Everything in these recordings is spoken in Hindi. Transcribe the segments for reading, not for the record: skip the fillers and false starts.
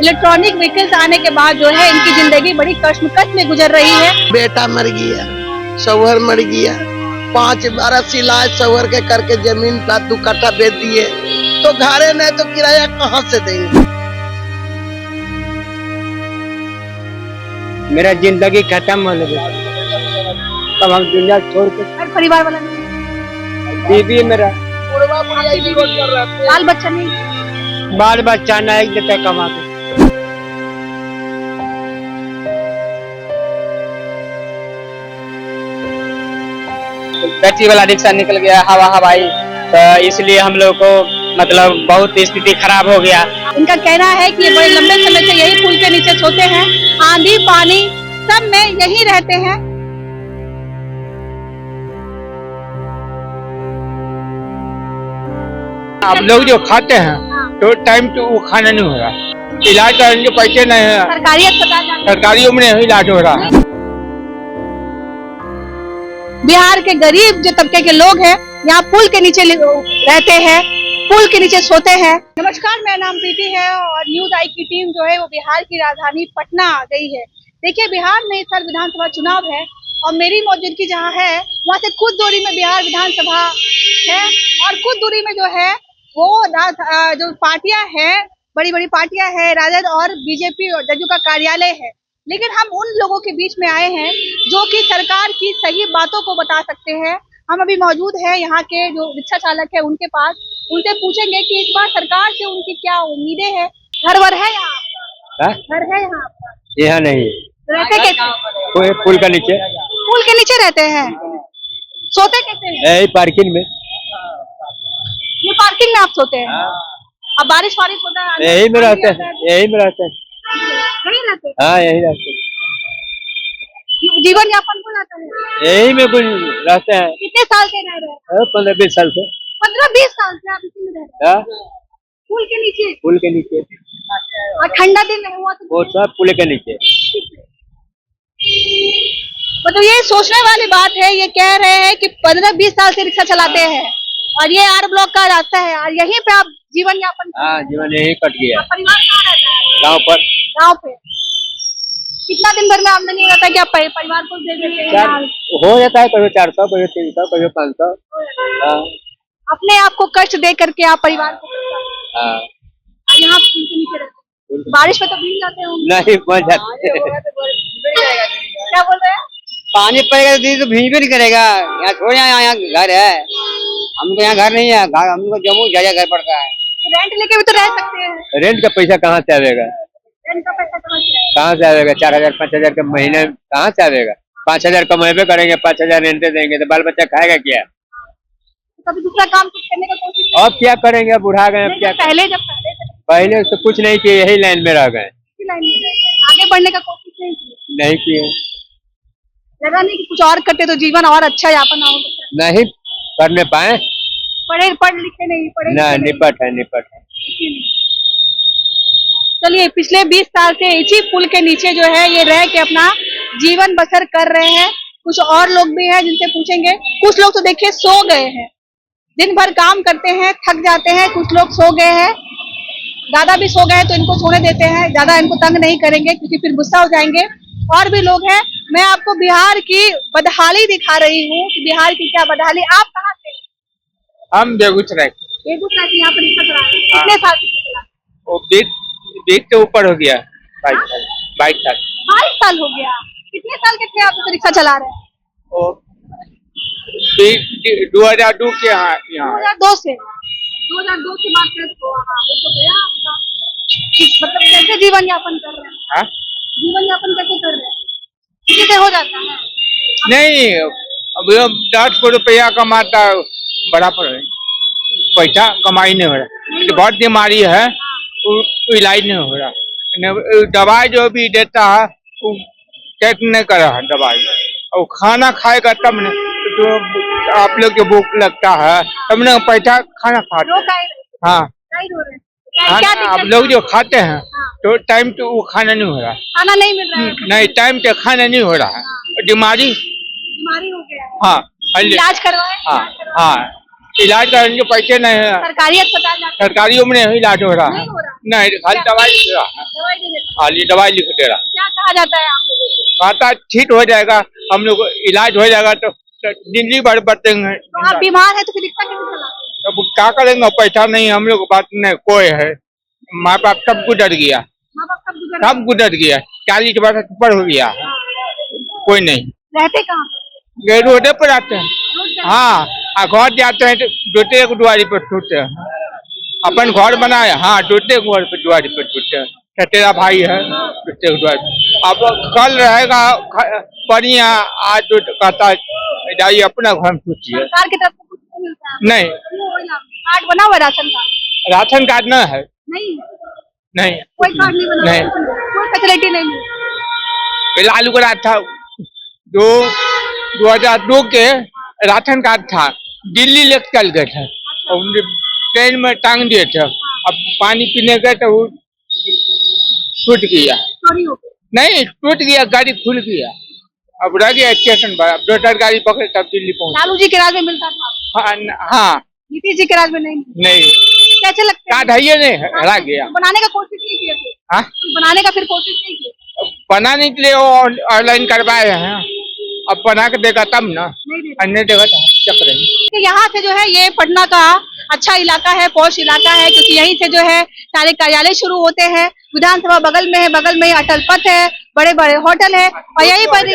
इलेक्ट्रॉनिक व्हीकल्स आने के बाद जो है इनकी जिंदगी बड़ी कश्मकश में गुजर रही है। बेटा मर गया, शौहर मर गया, 5 बरस इलाज शौहर के करके जमीन का 2 कट्ठा बेच दिए, तो घरे नहीं तो किराया कहाँ से देंगे। मेरा जिंदगी खत्म हो गया, तब हम दुनिया छोड़ के। घर परिवार वाला नहीं, बीवी मेरा, बाल बच्चा नहीं, बाल बच्चा ना एक देता कमा के। बैटरी वाला रिक्शा निकल गया, हवाई, तो इसलिए हम लोग को मतलब बहुत स्थिति खराब हो गया। इनका कहना है कि ये बड़े लंबे समय से यही पुल के नीचे सोते हैं, आंधी पानी सब में यही रहते हैं। आप लोग जो खाते हैं तो टाइम तो वो खाना नहीं हो रहा, इलाज करने के पैसे नहीं है, सरकारी अस्पताल जाते हैं। सरकारियों में नहीं इलाज हो रहा है। बिहार के गरीब जो तबके के लोग हैं यहाँ पुल के नीचे रहते हैं, पुल के नीचे सोते हैं। नमस्कार, मेरा नाम प्रीति है और न्यूज आई की टीम जो है वो बिहार की राजधानी पटना आ गई है। देखिए, बिहार में इस साल विधानसभा चुनाव है और मेरी मौजूदगी जहाँ है वहाँ से कुछ दूरी में बिहार विधानसभा है और कुछ दूरी में जो है वो जो पार्टियां हैं, बड़ी बड़ी पार्टियां हैं, राजद और बीजेपी और जदयू का कार्यालय है। लेकिन हम उन लोगों के बीच में आए हैं जो कि सरकार की सही बातों को बता सकते हैं। हम अभी मौजूद हैं यहाँ के जो रिक्शा चालक है उनके पास, उनसे पूछेंगे कि इस बार सरकार से उनकी क्या उम्मीदें हैं। घर वर है यहाँ आपका? घर है यहाँ आपका? यहाँ नहीं, रहते कैसे? पुल का नीचे, पुल के नीचे रहते हैं। सोते कैसे हैं? यही पार्किंग में, ये पार्किंग में आप सोते हैं? अब बारिश होता है, यही में रहते हैं, यही में रहते हैं। यहीं रहते हैं? हाँ, यही रहते हैं, जीवन यापन हो जाता है? यही में कुछ रहते हैं। कितने साल से रह रहे हैं? 15-20 साल से। 15-20 साल से आप इसी में रह रहे हैं? पुल के नीचे? पुल के नीचे, और ठंडा दिन नहीं हुआ तो वो सब पुल के नीचे। मतलब ये सोचने वाली बात है। ये कह रहे हैं कि 15-20 साल से रिक्शा चलाते हैं और ये आर ब्लॉक का रास्ता है और यहीं पे आप जीवन यापन। हाँ, जीवन यही कट गया। परिवार कहाँ रहता है? गाँव पर। गाँव पे कितना दिन भर में आमदनी रहता है कि आप परिवार को दे देते हैं? हो जाता है, कभी 400, कभी 300, कभी 500। हाँ, अपने आप को कष्ट दे करके आप परिवार को हाँ। यहाँ पुल के नीचे रहते हैं। बारिश में तो भीग जाते होंगे? नहीं, पहुँच जाते। क्या बोल रहे हैं? पानी पड़ेगा तो भीज भी नहीं करेगा। यहाँ छोड़, यहाँ घर है, हमको यहाँ घर नहीं है, हमको जम्मू जगह घर पड़ता है। रेंट लेके भी तो रह सकते हैं। रेंट का पैसा कहाँ से आवेगा? रेंट का पैसा कहाँ से आवेगा? 4000-5000 के महीने कहाँ से आवेगा? 5000 कमाएबे करेंगे, 5000 रेंट देंगे तो बाल बच्चा खाएगा क्या? कभी दूसरा काम कुछ करने का कोशिश? अब क्या करेंगे? अब बुढ़ा गए, अब क्या? पहले तो कुछ नहीं किए, यही लाइन में रह गए, आगे बढ़ने का कोशिश नहीं किए। लगा नहीं कि कुछ और करते तो जीवन और अच्छा यापन हो। नहीं करने पाए, पढ़ लिखे नहीं पढ़े ना, निपट है। चलिए, पिछले 20 साल से इसी पुल के नीचे जो है ये रह के अपना जीवन बसर कर रहे हैं। कुछ और लोग भी हैं जिनसे पूछेंगे। कुछ लोग तो देखिए सो गए हैं, दिन भर काम करते हैं, थक जाते हैं। कुछ लोग सो गए हैं, दादा भी सो गए तो इनको सोने देते हैं, ज्यादा इनको तंग नहीं करेंगे क्योंकि फिर गुस्सा हो जाएंगे। और भी लोग हैं। मैं आपको बिहार की बदहाली दिखा रही हूँ कि बिहार की क्या बदहाली। आप कहाँ से? हम बेगूसराय से यहाँ पर रिक्शा चला रहे हैं। कितने साल से चला? वो 20 के ऊपर हो गया, 22 साल। 22 साल हो गया। कितने साल के थे आप रिक्शा चला रहे हैं? 2002 के यहाँ 2002 से 2002 से बात करें तो वो तो गया आपका। मतलब कैसे जीवन यापन कर रहे हैं? जीवन यापन कैसे कर रहे हैं? किसी से हो जाता है? नहीं, अब 10 रुपया कमाता है, बड़ा पर पैसा कमाई नहीं हो रहा। बहुत बीमारी है, इलाज नहीं हो रहा। दवाई जो भी देता है वो चेक नहीं कर रहा है दवाई, और खाना खाएगा तब न तो आप लोग के भूख लगता है तब न पैसा खाना खाते। हाँ, आप लोग जो खाते हैं तो टाइम तो वो खाना नहीं हो रहा, खाना नहीं मिल रहा है। नहीं, टाइम पे खाना नहीं हो रहा है, बीमारी हो गया है। हाँ, इलाज करवाए? हाँ, हाँ, इलाज करने के पैसे नहीं है। सरकारी अस्पताल जाते सरकारियों में नहीं इलाज हो रहा है। नहीं हो रहा? नहीं, खाली दवाई लिख रहा है, दवाई दे देते खाली दवाई लिख दे रहा है। क्या कहा जाता है आप लोगों को? कहता ठीक हो जाएगा, हम लोग इलाज हो जाएगा तो जिंदगी भर बचेंगे। तो आप बीमार है तो फिर रिक्शा कैसे चलाते हैं? अब क्या करेंगे, पैसा नहीं, हम लोग बात नहीं कोई है। माँ बाप सब गुजर गया, माँ बाप कब गुजर सब गुजर गया, 40 वर्ष ऊपर हो गया, कोई नहीं। रहते कहाँ? ये रोडे पर आते हैं। रोड पे? हाँ, घर जाते हैं तो दूसरे को दुआरी पर छूटते हैं। अपन घर बनाए, हाँ, दूसरे को घर पर दुआरी पर छूटते हैं। तेरा भाई है दूसरे को दुआरी। अब कल रहेगा बढ़िया, आज तो कहता जाइए अपना घर में पूछिए। सरकार की तरफ से कुछ नहीं मिलता है? नहीं, कार्ड बना हुआ है राशन कार्ड? राशन कार्ड न है, नहीं, नहीं, कोई कार्ड नहीं बना नहीं। हुआ? कोई फैसिलिटी नहीं मिली? लालू का राज था, 2002 के राशन कार्ड था, दिल्ली लेकर चल गए थे और उनके ट्रेन में टांग दिए थे। अब पानी पीने गए तो वो टूट गया। चोरी हो गई? नहीं, टूट गया, गाड़ी खुल गया, अब रह गया स्टेशन पर। अब दोसर गाड़ी पकड़े तब दिल्ली पहुंचे। लालू जी के राज में मिलता था, हाँ, नीतीश जी के राज में नहीं मिलता। नहीं, कैसे लगता है? कार्ड है ये नहीं, हरा गया। बनाने का कोशिश नहीं किया फिर? हाँ, बनाने का फिर कोशिश नहीं की? बनाने के लिए ऑनलाइन करवाए हैं, अब बना के देगा तब ना, नहीं दे रहे। अन्य देगा तो चक्कर नहीं। तो यहाँ से जो है ये पटना का अच्छा इलाका है, पॉश इलाका है, क्योंकि यहीं से जो है सारे कार्यालय शुरू होते हैं। विधानसभा बगल में है, बगल में ही अटल पथ है, बड़े बड़े होटल है और यहीं पर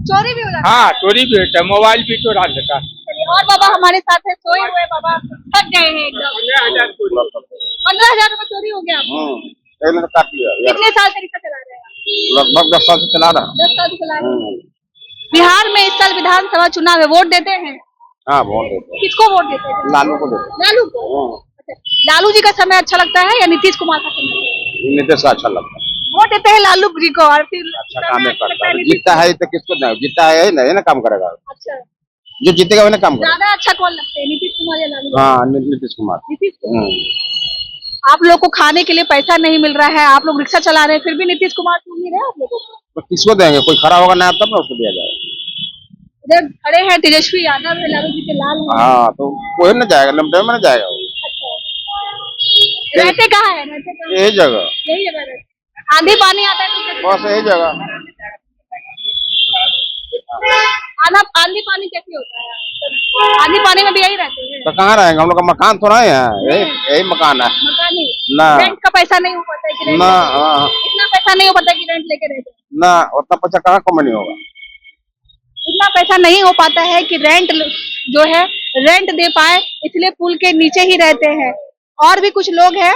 चोरी भी हो जाता है। हाँ, चोरी भी होता है, मोबाइल भी चोरा लेता है। और बाबा हमारे साथ है, सोए हुए बाबा थक गए हैं एकदम। 15,000 रुपए चोरी हो गया आपको? काट लिया यार, कितने साल से रिक्शा चला रहे हैं आप? लगभग 10 साल से चला रहा। 10 साल से चला रहे हैं। बिहार में इस साल विधानसभा चुनाव है, वोट देते हैं? हाँ, वोट देते किसको वोट देते हैं? हैं, लालू को देते लालू को? अच्छा, लालू जी का समय अच्छा लगता है या नीतीश कुमार का समय? हैं। नीतीश का अच्छा लगता है, वोट देते हैं लालू जी को और फिर अच्छा समय काम है अच्छा लगता करता है है। नीतीश जीतता है तो किसको नहीं, जीतता है नहीं ना काम करेगा, अच्छा, जो जीतेगा वही ना काम करेगा। ज्यादा अच्छा कौन लगते हैं, नीतीश कुमार या लालू? हाँ, नीतीश कुमार। नीतीश कुमार। आप लोग को खाने के लिए पैसा नहीं मिल रहा है, आप लोग रिक्शा चला रहे हैं, फिर भी नीतीश कुमार को मिल रहे हैं आप लोगों को? तो किसको देंगे, कोई खड़ा होगा ना तब ना उसको दिया जाएगा। इधर खड़े हैं तेजस्वी यादव है, लालू जी के लाल है। हाँ, तो कोई ना जाएगा, लमडे में ना जाएगा वो। रहते कहाँ है? रहते कहाँ? यही जगह, यही जगह रहते। आंधी पानी आता है तो कैसे? बस यही जगह। आंधी पानी कैसे होता है? आंधी पानी में भी यही रहते हैं? तो कहाँ रहेंगे, हम लोग का मकान थोड़ा ही है, यही मकान है मकान नहीं? ना। रेंट का पैसा नहीं हो पाता है कि रेंट ना, हाँ, इतना पैसा नहीं हो पाता है कि रेंट लेके रहते हैं? ना, उतना पैसा कहाँ कम नहीं होगा। इतना पैसा नहीं हो पाता है कि रेंट जो है रेंट दे पाए, इसलिए पुल के नीचे ही रहते हैं। और भी कुछ लोग हैं,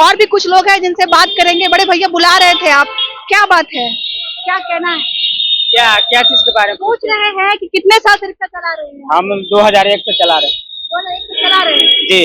और भी कुछ लोग हैं जिनसे बात करेंगे। बड़े भैया बुला रहे थे आप, क्या बात है, क्या कहना है? क्या क्या चीज के बारे में पूछ रहे हैं कि कितने साल से रिक्शा चला रहे हैं? हम 2001 से चला रहे हैं। 2001 से चला रहे हैं जी,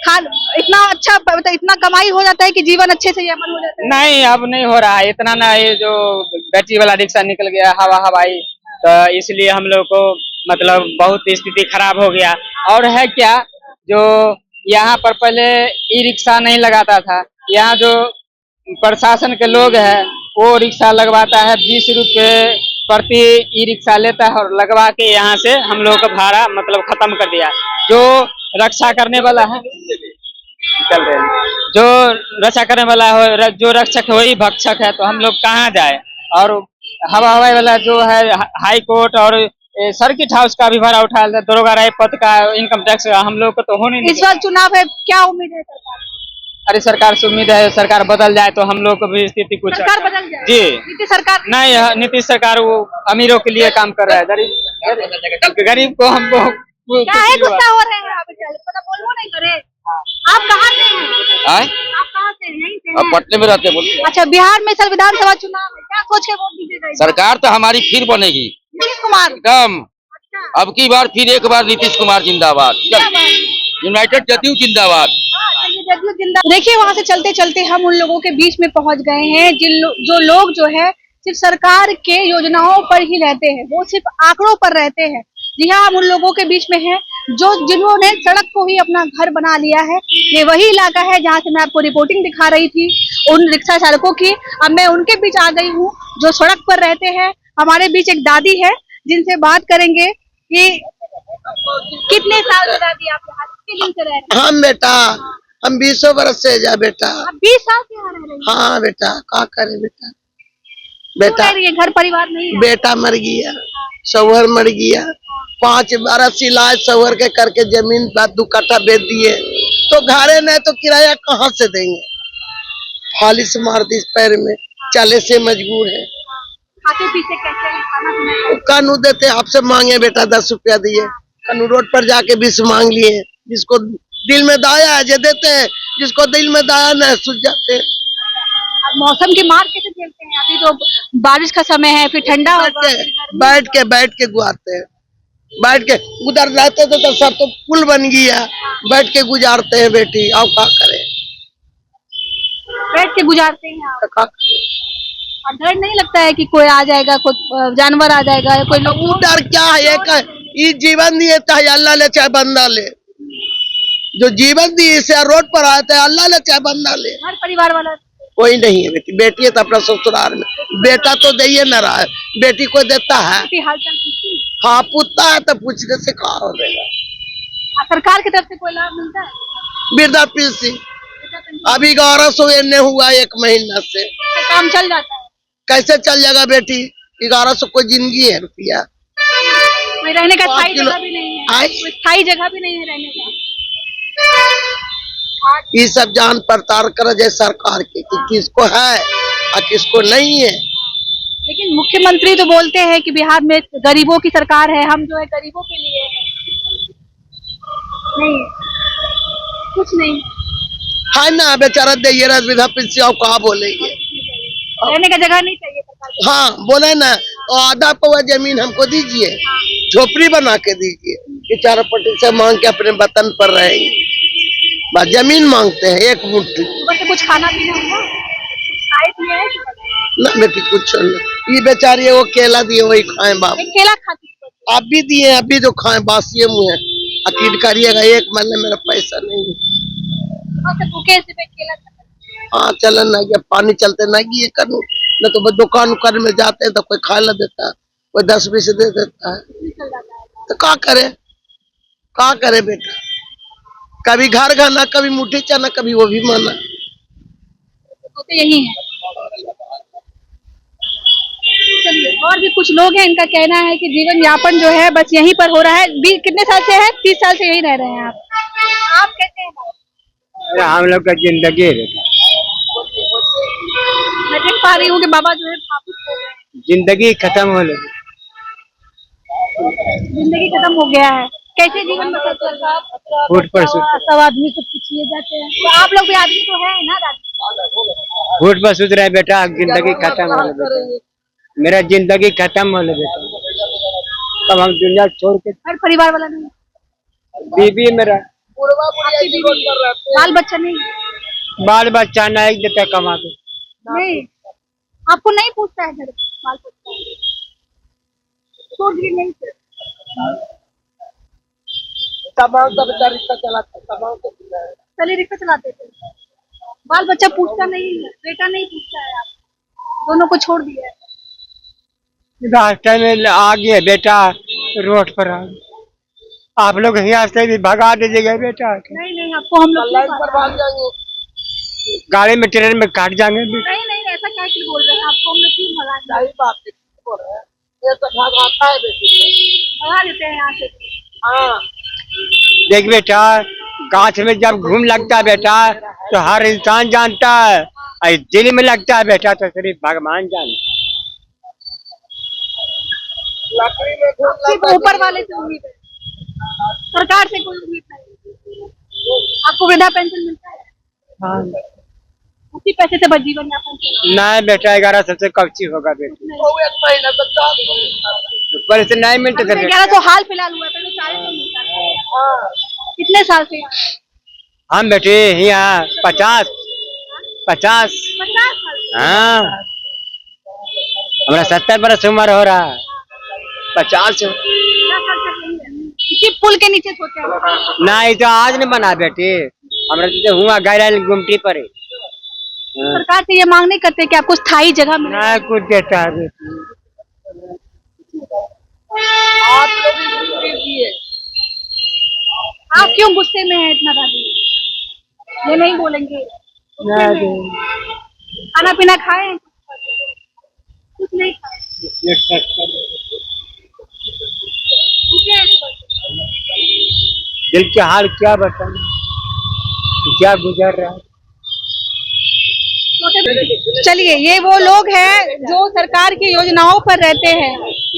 खान इतना अच्छा, मतलब इतना कमाई हो जाता है कि जीवन अच्छे से यापन हो जाता है? नहीं अब नहीं हो रहा है इतना ना, ये जो बैटरी वाला रिक्शा निकल गया हवाई, तो इसलिए हम लोग को मतलब बहुत स्थिति खराब हो गया। और है क्या, जो यहाँ पर पहले ई रिक्शा नहीं लगाता था, यहाँ जो प्रशासन के लोग हैं वो रिक्शा लगवाता है, 20 रुपए प्रति ई रिक्शा लेता है और लगवा के यहाँ से हम लोग का भाड़ा मतलब खत्म कर दिया। जो रक्षा करने वाला है चल रहे हैं, जो रक्षा करने वाला हो, जो रक्षक वही भक्षक है, तो हम लोग कहाँ जाए। और हवाई वाला जो है हाई कोर्ट और सर्किट हाउस का भी भाड़ा उठा लेता, दरोगा राय पद का, इनकम टैक्स का, हम लोग को तो होने नहीं। इस बार चुनाव है, क्या उम्मीद है सरकार? अरे सरकार से उम्मीद है सरकार बदल जाए तो हम लोग को भी स्थिति कुछ सरकार बदल जाए? जी, नीतीश सरकार नहीं नीतीश सरकार वो अमीरों के लिए काम कर रहा है, गरीब को हमको क्या है, गुस्सा हो रहे हैं आप? पता बोलबो नहीं करे। आप कहाँ से हैं? आप कहाँ से हैं? यहीं से हैं? पटने में रहते, बोलिए। अच्छा, बिहार में सर विधानसभा चुनाव है, क्या सोच के वोट दीजिएगा? सरकार तो हमारी फिर बनेगी नीतीश कुमार? एकदम, अच्छा, अब की बार फिर एक बार नीतीश कुमार जिंदाबाद, यूनाइटेड जदयू जिंदाबाद। देखिए वहाँ से चलते चलते हम उन लोगों के बीच में पहुँच गए हैं जो लोग जो है सिर्फ सरकार के योजनाओं पर ही रहते हैं, वो सिर्फ आंकड़ों पर रहते हैं। जी हाँ, हम उन लोगों के बीच में हैं जिन्होंने सड़क को ही अपना घर बना लिया है। ये वही इलाका है जहाँ से मैं आपको रिपोर्टिंग दिखा रही थी उन रिक्शा चालकों की। अब मैं उनके बीच आ गई हूँ जो सड़क पर रहते हैं। हमारे बीच एक दादी है जिनसे बात करेंगे ये कितने साल से दादी आप यहाँ कितने दिन से रह रहे हैं? हम बेटा हम 20 बरस से जा बेटा। आप 20 साल से यहाँ रह रहे हैं? हाँ बेटा क्या करे बेटा। क्यों रह बेटा रही है? घर परिवार नहीं है? बेटा मर गया, शौहर मर गया, 5 बरस इलाज शौहर के करके जमीन पर 2 कट्ठा बेच दिए, तो घरे नहीं तो किराया कहाँ से देंगे। फालिश मार दी पैर में, चले से मजबूर है। खाते पीते कैसे हैं? खाना पीना कैसे? कानू देते आपसे मांगे बेटा 10 रुपया दिए, कानू रोड पर जाके 20 मांग लिए। जिसको दिल में दाया है जे देते हैं, जिसको दिल में दाया नहीं सूझ जाते हैं। अब मौसम की मार कैसे झेलते हैं? अभी तो बारिश का समय है, फिर ठंडा होगा, फिर गर्मी। बैठ के गुजारते हैं, बैठ के उधर रहते तो सब तो पुल बन गया, बैठ के गुजारते हैं बेटी। अब क्या करें, बैठ के गुजारते हैं आप। तो क्या करें? और डर नहीं लगता है कि कोई आ जाएगा, कोई जानवर आ जाएगा या कोई लोग? डर क्या है, ये जीवन दिए चाहे अल्लाह ले चाहे बंदा ले, जो जीवन दिए इसे रोड पर आता है अल्लाह ले चाहे बंदा ले। घर परिवार वाला कोई नहीं है बेटी, बेटी है तो अपना ससुराल में, बेटा तो दे ही न रहा है, बेटी को देता है। की हालचाल पूछती है? हाँ पूछता है तो पूछने से कहा हो देगा। सरकार की तरफ से कोई लाभ मिलता है? वृद्धा पेंशन अभी 1100 एने हुआ 1 महीना से। इससे काम चल जाता है? कैसे चल जाएगा बेटी, 1100 कोई जिंदगी है रुपया। कोई रहने का 5 स्थायी किलो जगह भी नहीं है? आई कोई स्थायी जगह भी नहीं है रहने का? ये सब जान पड़ताल कर जाए सरकार की कि किसको है और किसको नहीं है। लेकिन मुख्यमंत्री तो बोलते हैं कि बिहार में गरीबों की सरकार है, हम जो है गरीबों के लिए है। नहीं, कुछ नहीं है ना बेचारा दे वृद्धा पेंशन, आप कहा बोलेंगे। रहने का जगह नहीं चाहिए सरकार को। हाँ बोले ना, और आधा पौवा जमीन हमको दीजिए, झोपड़ी बना के दीजिए कि 4 पट्टी से मांग के अपने वतन पर रहेंगे। बस जमीन मांगते हैं 1 मुट्ठी। सुबह से कुछ खाना पीना हुआ? खाए पिए है कि नहीं? ना बेटी कुछ नहीं, ये बेचारी वो केला दिए वही खाए बाप। एक केला खाती है। आप भी दिए, अभी जो खाए बासी मुँह है, अकीद करिएगा 1 महीने मेरा पैसा नहीं है। सुबह से भूखे से केला खाता है। हाँ चलन ना गया, पानी चलते ना ये करूँ न तो दुकान उकान में जाते हैं तो कोई खा ला देता है, कोई 10-20 दे देता है, निकल जाता है। तो क्या करे बेटा। कभी घर खाना, कभी मुट्ठी चना, कभी वो भी माना। तो यही है। चलिए, और भी कुछ लोग हैं, इनका कहना है कि जीवन यापन जो है बस यहीं पर हो रहा है। कितने साल से है? 30 साल से यहीं रह रहे हैं आप कहते हैं? अरे हम लोग का जिंदगी है बेटा, मैं देख पा रही हूँ कि बाबा जो है भावुक हो गए। जिंदगी खत्म हो लगी, जिंदगी खत्म हो गया है। कैसे जीवन बसर चल रहा है? फूट पर सुट, सब आदमी से पूछिए जाते हैं, तो आप लोग भी आदमी तो है ना दादी? फूट पर सुध रहे बेटा, जिंदगी खत्म हो लगी बेटा, मेरा जिंदगी खत्म हो लगी बेटा। तब हम दुनिया छोड़ के, घर परिवार वाला नहीं? बीबी मेरा, आपकी बीवी? बाल बच्चा नहीं? बाल बच्चा नहीं देता कमा के। नहीं, आपको नहीं पूछता है घर बाल बच्चा? छोड़ दिए नहीं थे? चलिए रिक्शा चलाते थे, बाल बच्चा पूछता नहीं है, बेटा नहीं पूछता है, आप दोनों को छोड़ दिया है। रास्ते में आ गए बेटा, रोड पर आ गए, आप लोग यहाँ से भी भगा दीजिएगा बेटा। नहीं नहीं, आपको हम लोग नहीं जाएंगे, गाड़ी में ट्रेन में काट जाएंगे बेटा। नहीं, ऐसा क्या क्यों बोल रहे हैं? आपको हम लोग क्यों भगाएंगे? सही बात है, ये तो भगाता है बेटी। भगा देते हैं यहाँ से। हाँ देख बेटा, गाछ में जब घूम लगता है बेटा तो हर इंसान जानता है, और दिल में लगता है बेटा तो सिर्फ भगवान जानता है। लकड़ी में घूम सिर्फ ऊपर वाले से उम्मीद है, सरकार से कोई उम्मीद नहीं। आपको वृद्धा पेंशन मिलता है? हाँ। उसी पैसे से बस जीवन यापन चलता है? नहीं बेटा, 1100 से कौची होगा बेटा, वो 1 महीना तक ऊपर से नहीं मिलते थे बेटा। 1100 हाल फिलहाल हुआ, पहले 400 मिलता था। कितने साल से? हम बेटे यहाँ 50 50 साल? हाँ, हमारा 70 बरस उम्र हो रहा है, 50 इसी पुल के नीचे सोते हैं? नहीं तो आज नहीं बना बेटे, हमारा तो हुआ गैर गुमटी पर है। सरकार से ये मांग नहीं करते कि आपको स्थायी जगह मिले? नहीं कुछ देता है बेटी। आप लोग क्यों गुस्से में है इतना दादी? ये नहीं बोलेंगे? खाना पीना खाए? कुछ नहीं खाए? भूखे हैं सुबह से? दिल के हाल क्या बताएं, क्या गुजर रहा है। चलिए, ये वो लोग हैं जो सरकार की योजनाओं पर रहते हैं।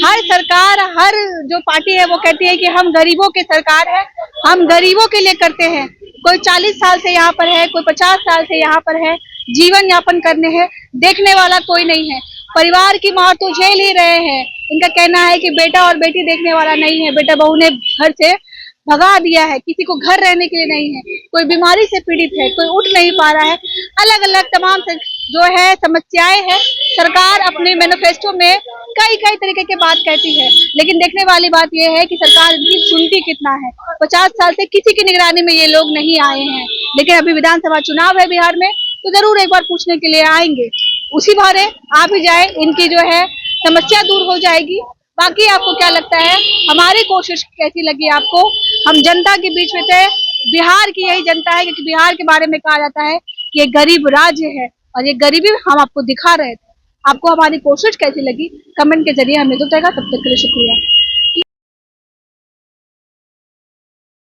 हर सरकार, हर जो पार्टी है वो कहती है कि हम गरीबों की सरकार है, हम गरीबों के लिए करते हैं। कोई 40 साल से यहाँ पर है, कोई 50 साल से यहाँ पर है, जीवन यापन करने हैं, देखने वाला कोई नहीं है। परिवार की मार तो झेल ही रहे हैं। इनका कहना है कि बेटा और बेटी देखने वाला नहीं है, बेटा बहू ने घर से भगा दिया है, किसी को घर रहने के लिए नहीं है, कोई बीमारी से पीड़ित है, कोई उठ नहीं पा रहा है। अलग अलग तमाम जो है समस्याएं हैं। सरकार अपने मैनिफेस्टो में कई कई तरीके की बात कहती है, लेकिन देखने वाली बात यह है कि सरकार इनकी सुनती कितना है। 50 साल से किसी की निगरानी में ये लोग नहीं आए हैं, लेकिन अभी विधानसभा चुनाव है बिहार में, तो जरूर एक बार पूछने के लिए आएंगे। उसी बहाने आ भी जाए, इनकी जो है समस्या दूर हो जाएगी। बाकी आपको क्या लगता है, हमारी कोशिश कैसी लगी आपको? हम जनता के बीच में थे, बिहार की यही जनता है, क्योंकि बिहार के बारे में कहा जाता है कि ये गरीब राज्य है और ये गरीबी हम आपको दिखा रहे थे। आपको हमारी कोशिश कैसी लगी, कमेंट के जरिए हमें बताइएगा। तब तक के लिए शुक्रिया।